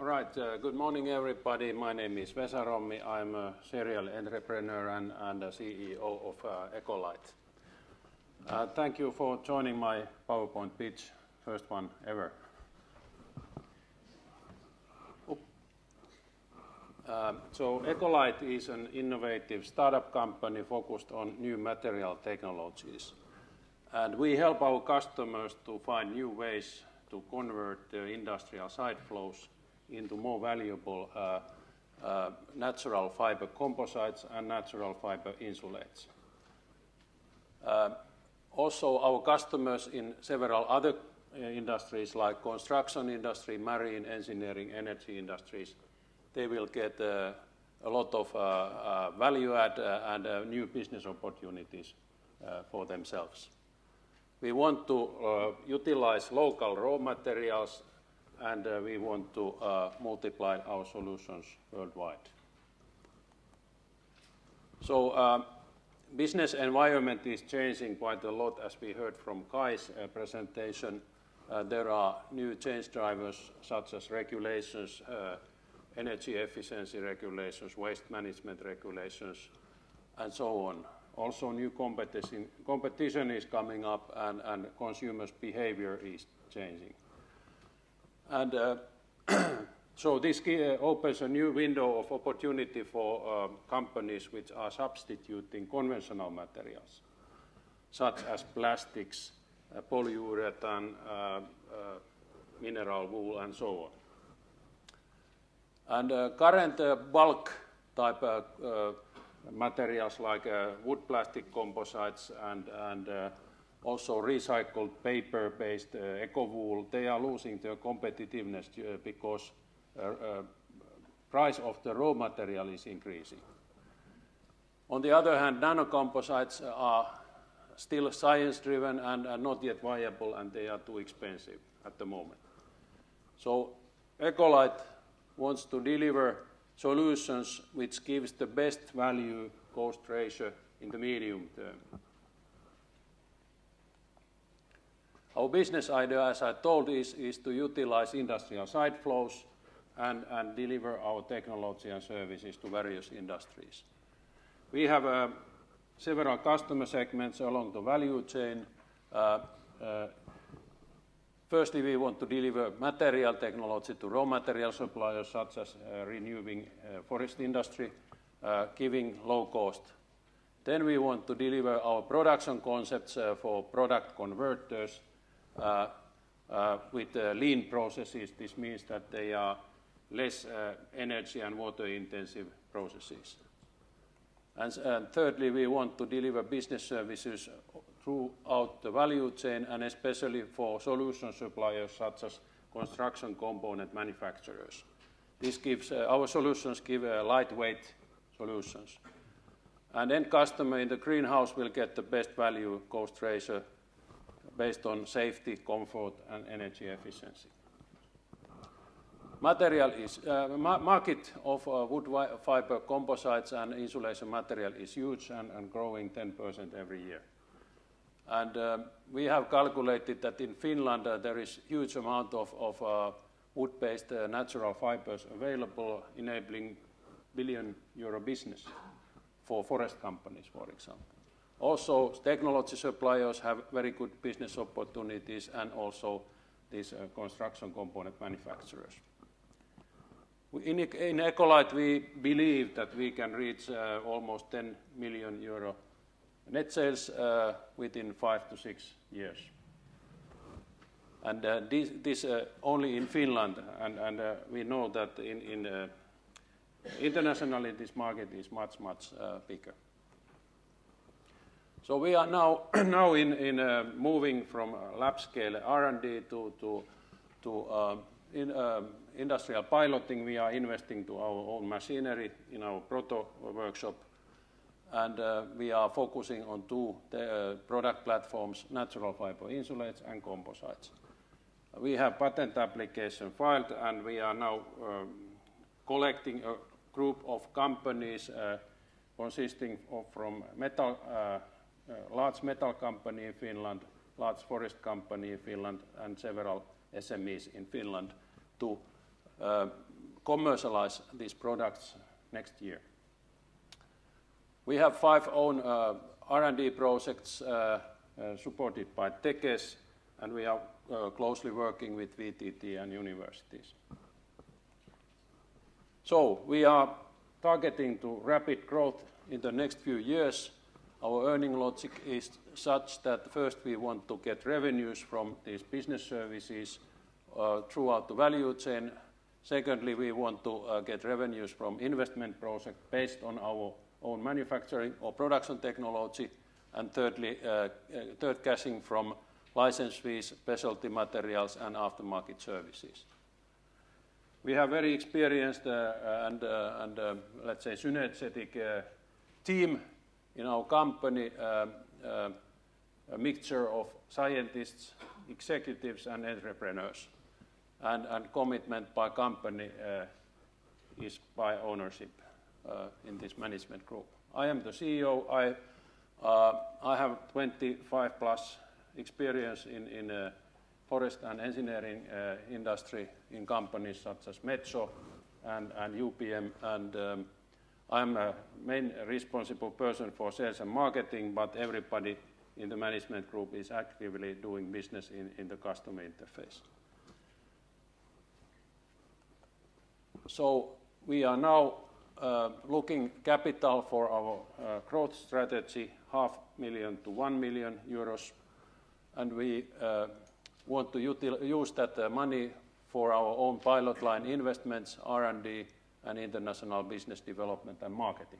All right, good morning everybody. My name is Vesa Rommi. I'm a serial entrepreneur and a CEO of Ecolite. Thank you for joining my PowerPoint pitch, first one ever. So Ecolite is an innovative startup company focused on new material technologies. And we help our customers to find new ways to convert the industrial side flows into more valuable natural fiber composites and natural fiber insulates. Also, our customers in several other industries like construction industry, marine, engineering, energy industries, they will get a lot of value add and new business opportunities for themselves. We want to utilize local raw materials and we want to multiply our solutions worldwide. So business environment is changing quite a lot, as we heard from Kai's presentation. There are new change drivers such as regulations, energy efficiency regulations, waste management regulations, and so on. Also new competition is coming up and consumers' behavior is changing. And so this opens a new window of opportunity for companies which are substituting conventional materials, such as plastics, polyurethane, mineral wool, and so on. And current bulk type materials like wood plastic composites and also recycled paper-based eco-wool, they are losing their competitiveness because price of the raw material is increasing. On the other hand, nanocomposites are still science-driven and not yet viable, and they are too expensive at the moment. So Ecolite wants to deliver solutions which gives the best value cost ratio in the medium term. Our business idea, as I told, is to utilize industrial side flows and deliver our technology and services to various industries. We have several customer segments along the value chain. Firstly, we want to deliver material technology to raw material suppliers such as renewing forest industry, giving low cost. Then we want to deliver our production concepts for product converters with lean processes. This means that they are less energy and water intensive processes. And thirdly, we want to deliver business services throughout the value chain and especially for solution suppliers such as construction component manufacturers. This gives, our solutions give lightweight solutions. And end customer in the greenhouse will get the best value cost ratio based on safety, comfort, and energy efficiency. Market of wood fiber composites and insulation material is huge and growing 10% every year. And we have calculated that in Finland there is huge amount of wood-based natural fibers available, enabling €1 billion business for forest companies, for example. Also, technology suppliers have very good business opportunities and also these construction component manufacturers. In Ecolite, we believe that we can reach almost €10 million net sales within 5 to 6 years. And this only in Finland, and we know that internationally this market is much bigger. So we are now in moving from lab scale R&D to industrial piloting. We are investing to our own machinery in our proto workshop, and we are focusing on two product platforms, natural fiber insulates and composites. We have patent application filed, and we are now collecting a group of companies consisting from large metal company in Finland, large forest company in Finland, and several SMEs in Finland to commercialize these products next year. We have 5 own R&D projects supported by Tekes, and we are closely working with VTT and universities. So we are targeting to rapid growth in the next few years. Our earning logic is such that first we want to get revenues from these business services throughout the value chain. Secondly, we want to get revenues from investment projects based on our own manufacturing or production technology. And thirdly, third cashing from license fees, specialty materials and aftermarket services. We have very experienced and let's say synergetic team in our company, a mixture of scientists, executives and entrepreneurs. And commitment by company is by ownership in this management group. I am the CEO. I have 25 plus experience in forest and engineering industry in companies such as Metso and UPM, and I'm a main responsible person for sales and marketing, but everybody in the management group is actively doing business in the customer interface. So we are now looking capital for our growth strategy, €500,000 to €1 million, and we want to use that money for our own pilot line investments, R&D, and international business development and marketing.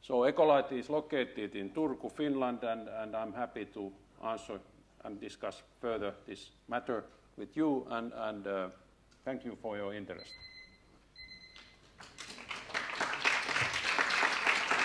So Ecolite is located in Turku, Finland, and I'm happy to answer and discuss further this matter with you, and thank you for your interest.